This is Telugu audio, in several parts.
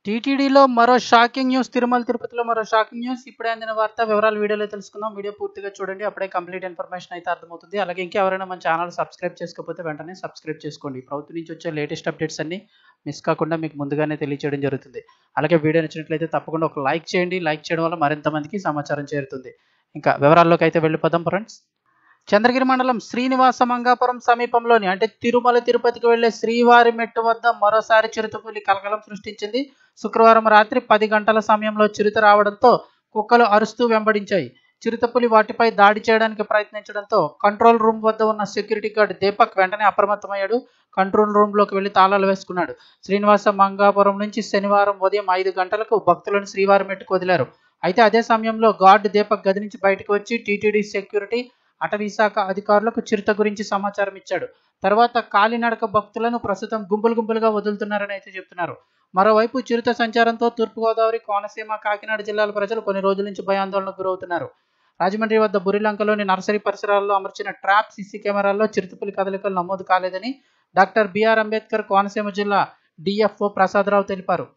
టీటీడీలో మరో షాకింగ్ న్యూస్. తిరుమల తిరుపతిలో మరో షాకింగ్ న్యూస్. ఇప్పుడే అందిన వార్త. వివరాలు వీడియోలో తెలుసుకుందాం. వీడియో పూర్తిగా చూడండి, అప్పుడే కంప్లీట్ ఇన్ఫర్మేషన్ అయితే అర్థమవుతుంది. అలాగే ఇంకెవరైనా మన ఛానల్ సబ్స్క్రైబ్ చేసుకోకపోతే వెంటనే సబ్స్క్రైబ్ చేసుకోండి. ప్రభుత్వం నుంచి వచ్చే లేటెస్ట్ అప్డేట్స్ అన్ని మిస్ కాకుండా మీకు ముందుగానే తెలియజేయడం జరుగుతుంది. అలాగే వీడియో నచ్చినట్లయితే తప్పకుండా ఒక లైక్ చేయండి. లైక్ చేయడం వల్ల మరింత మందికి సమాచారం చేరుతుంది. ఇంకా వివరాల్లోకి అయితే వెళ్ళిపోదాం ఫ్రెండ్స్. చంద్రగిరి మండలం శ్రీనివాస మంగాపురం సమీపంలోని అంటే తిరుమల తిరుపతికి వెళ్లే శ్రీవారి మెట్టు వద్ద మరోసారి చిరుతపులి కలకలం సృష్టించింది. శుక్రవారం రాత్రి 10 గంటల సమయంలో చిరుత రావడంతో కుక్కలు అరుస్తూ వెంబడించాయి. చిరుతపులి వాటిపై దాడి చేయడానికి ప్రయత్నించడంతో కంట్రోల్ రూమ్ వద్ద ఉన్న సెక్యూరిటీ గార్డ్ దీపక్ వెంటనే అప్రమత్తమయ్యాడు. కంట్రోల్ రూమ్లోకి వెళ్లి తాళాలు వేసుకున్నాడు. శ్రీనివాస మంగాపురం నుంచి శనివారం ఉదయం 5 గంటలకు భక్తులను శ్రీవారి మెట్టుకు వదిలారు. అయితే అదే సమయంలో గార్డ్ దీపక్ గది నుంచి బయటకు వచ్చి టీటీడీ సెక్యూరిటీ అటవీ శాఖ అధికారులకు చిరుత గురించి సమాచారం ఇచ్చాడు. తర్వాత కాలినడక భక్తులను ప్రస్తుతం గుంపులుగా వదులుతున్నారని అయితే చెప్తున్నారు. మరోవైపు చిరుత సంచారంతో తూర్పుగోదావరి, కోనసీమ, కాకినాడ జిల్లాల ప్రజలు కొన్ని రోజుల నుంచి భయాందోళనకు గురవుతున్నారు. రాజమండ్రి వద్ద బురిలంకలోని నర్సరీ పరిసరాల్లో అమర్చిన ట్రాప్ సీసీ కెమెరాల్లో చిరుతపులి కదలికలు నమోదు కాలేదని డాక్టర్ బిఆర్ అంబేద్కర్ కోనసీమ జిల్లా డిఎఫ్ఓ ప్రసాదరావు తెలిపారు.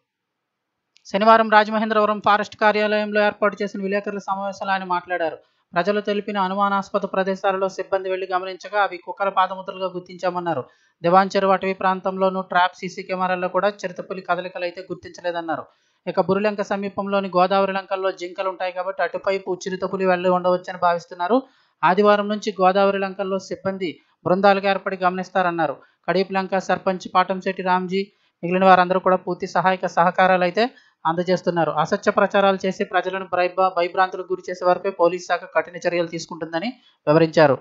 శనివారం రాజమహేంద్రవరం ఫారెస్ట్ కార్యాలయంలో ఏర్పాటు చేసిన విలేకరుల సమావేశంలో ఆయన మాట్లాడారు. ప్రజలు తెలిపిన అనుమానాస్పద ప్రదేశాలలో సిబ్బంది వెళ్లి గమనించగా అవి కుక్కల పాదముద్రలుగా గుర్తించామన్నారు. దివాన్ చెరువు అటవీ ప్రాంతంలోనూ ట్రాప్ సీసీ కెమెరాల్లో కూడా చిరుతపులి కదలికలు అయితే గుర్తించలేదన్నారు. ఇక బురిలంక సమీపంలోని గోదావరి లంకల్లో జింకలు ఉంటాయి కాబట్టి అటుపైపు చిరుతపులి వెళ్లి ఉండవచ్చని భావిస్తున్నారు. ఆదివారం నుంచి గోదావరి లంకల్లో సిబ్బంది బృందాలుగా ఏర్పడి గమనిస్తారన్నారు. కడీపు లంక సర్పంచ్ పాటంశెట్టి రామ్జీ మిగిలిన వారందరూ కూడా పూర్తి సహాయక సహకారాలు అయితే అందజేస్తున్నారు. అసత్య ప్రచారాలు చేసి ప్రజలను భయభ్రాంతులకు గురి చేసే వారిపై పోలీసు శాఖ కఠిన చర్యలు తీసుకుంటుందని వివరించారు.